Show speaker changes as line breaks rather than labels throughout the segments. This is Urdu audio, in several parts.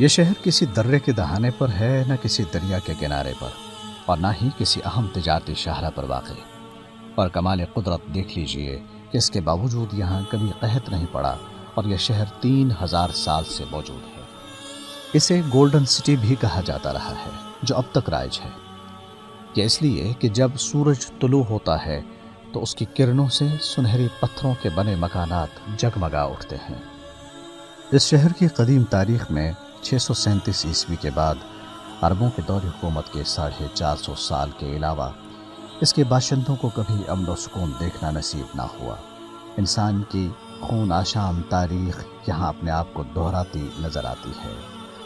یہ شہر کسی درے کے دہانے پر ہے، نہ کسی دریا کے کنارے پر، اور نہ ہی کسی اہم تجارتی شاہراہ پر واقع۔ اور کمال قدرت دیکھ لیجئے کہ اس کے باوجود یہاں کبھی قحط نہیں پڑا، اور یہ شہر 3000 سال سے موجود ہے۔ اسے گولڈن سٹی بھی کہا جاتا رہا ہے، جو اب تک رائج ہے۔ یہ اس لیے کہ جب سورج طلوع ہوتا ہے تو اس کی کرنوں سے سنہری پتھروں کے بنے مکانات جگمگا اٹھتے ہیں۔ اس شہر کی قدیم تاریخ میں 637 عیسوی کے بعد عربوں کے دور حکومت کے 450 سال کے علاوہ اس کے باشندوں کو کبھی امن و سکون دیکھنا نصیب نہ ہوا۔ انسان کی خون آشام تاریخ یہاں اپنے آپ کو دہراتی نظر آتی ہے۔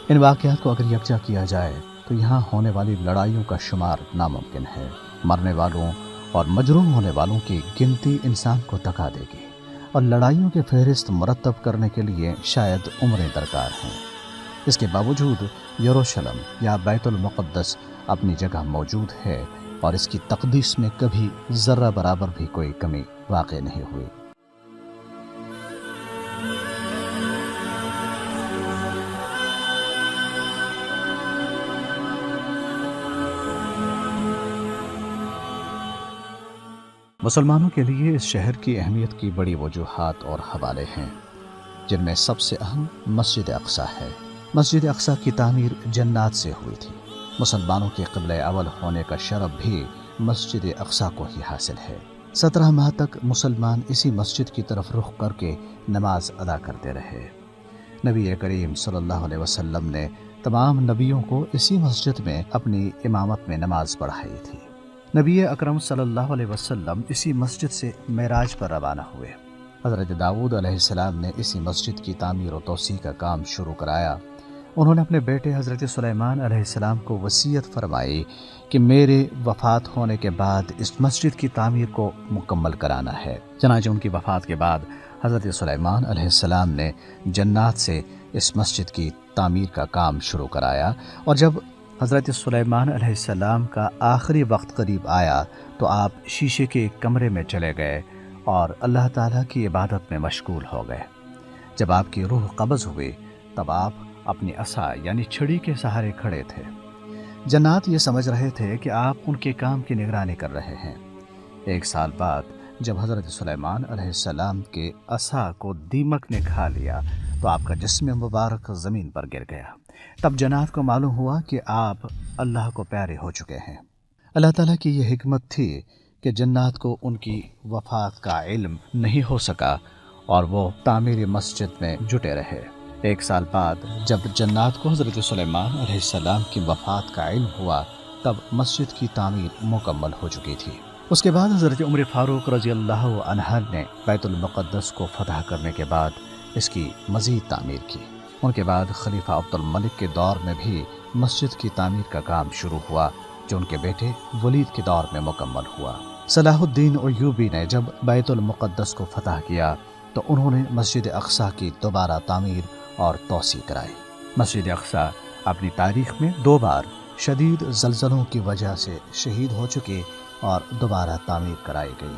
ان واقعات کو اگر یکجا کیا جائے تو یہاں ہونے والی لڑائیوں کا شمار ناممکن ہے۔ مرنے والوں اور مجروح ہونے والوں کی گنتی انسان کو تکا دے گی، اور لڑائیوں کے فہرست مرتب کرنے کے لیے شاید عمریں درکار ہیں۔ اس کے باوجود یروشلم یا بیت المقدس اپنی جگہ موجود ہے، اور اس کی تقدیس میں کبھی ذرہ برابر بھی کوئی کمی واقع نہیں ہوئی۔ مسلمانوں کے لیے اس شہر کی اہمیت کی بڑی وجوہات اور حوالے ہیں، جن میں سب سے اہم مسجد اقصیٰ ہے۔ مسجد اقصیٰ کی تعمیر جنات سے ہوئی تھی۔ مسلمانوں کے قبلہ اول ہونے کا شرف بھی مسجد اقصیٰ کو ہی حاصل ہے۔ 17 ماہ تک مسلمان اسی مسجد کی طرف رخ کر کے نماز ادا کرتے رہے۔ نبی کریم صلی اللہ علیہ وسلم نے تمام نبیوں کو اسی مسجد میں اپنی امامت میں نماز پڑھائی تھی۔ نبی اکرم صلی اللہ علیہ وسلم اسی مسجد سے معراج پر روانہ ہوئے۔ حضرت داؤد علیہ السلام نے اسی مسجد کی تعمیر و توسیع کا کام شروع کرایا۔ انہوں نے اپنے بیٹے حضرت سلیمان علیہ السلام کو وصیت فرمائی کہ میرے وفات ہونے کے بعد اس مسجد کی تعمیر کو مکمل کرانا ہے۔ چنانچہ ان کی وفات کے بعد حضرت سلیمان علیہ السلام نے جنات سے اس مسجد کی تعمیر کا کام شروع کرایا، اور جب حضرت سلیمان علیہ السلام کا آخری وقت قریب آیا تو آپ شیشے کے ایک کمرے میں چلے گئے اور اللہ تعالیٰ کی عبادت میں مشغول ہو گئے۔ جب آپ کی روح قبض ہوئی تب آپ اپنی عصا یعنی چھڑی کے سہارے کھڑے تھے۔ جنات یہ سمجھ رہے تھے کہ آپ ان کے کام کی نگرانی کر رہے ہیں۔ 1 سال بعد جب حضرت سلیمان علیہ السلام کے عصا کو دیمک نے کھا لیا تو آپ کا جسم مبارک زمین پر گر گیا۔ تب جنات کو معلوم ہوا کہ آپ اللہ کو پیارے ہو چکے ہیں۔ اللہ تعالیٰ کی یہ حکمت تھی کہ جنات کو ان کی وفات کا علم نہیں ہو سکا، اور وہ تعمیر مسجد میں جٹے رہے۔ 1 سال بعد جب جنات کو حضرت سلیمان علیہ السلام کی وفات کا علم ہوا تب مسجد کی تعمیر مکمل ہو چکی تھی۔ اس کے بعد حضرت عمر فاروق رضی اللہ عنہ نے بیت المقدس کو فتح کرنے کے بعد اس کی مزید تعمیر کی۔ ان کے بعد خلیفہ عبد الملک کے دور میں بھی مسجد کی تعمیر کا کام شروع ہوا، جو ان کے بیٹے ولید کے دور میں مکمل ہوا۔ صلاح الدین ایوبی نے جب بیت المقدس کو فتح کیا تو انہوں نے مسجد اقصیٰ کی دوبارہ تعمیر اور توسیع کرائی۔ مسجد اقصیٰ اپنی تاریخ میں 2 بار شدید زلزلوں کی وجہ سے شہید ہو چکی اور دوبارہ تعمیر کرائی گئی۔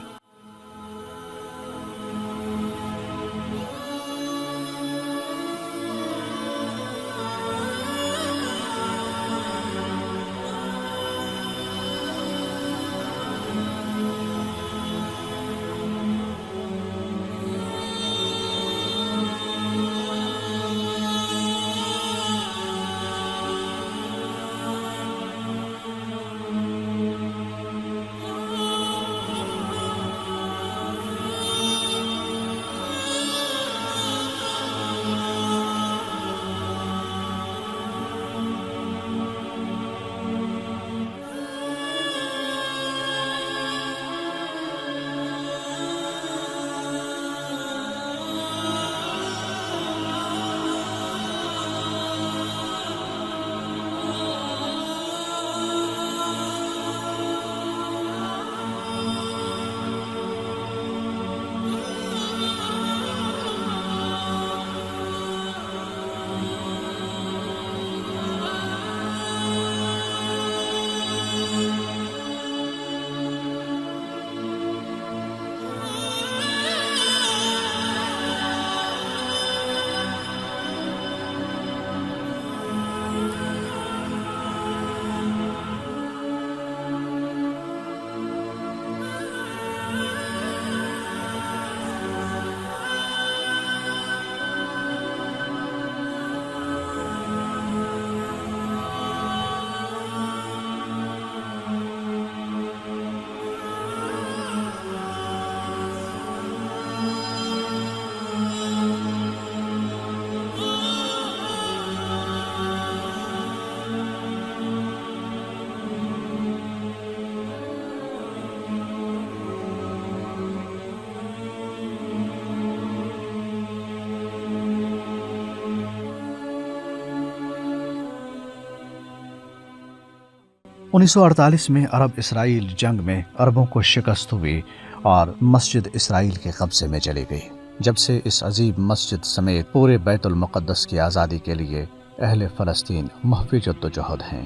1948 میں عرب اسرائیل جنگ میں عربوں کو شکست ہوئی اور مسجد اسرائیل کے قبضے میں چلی گئی۔ جب سے اس عظیم مسجد سمیت پورے بیت المقدس کی آزادی کے لیے اہل فلسطین محو جدوجہد ہیں۔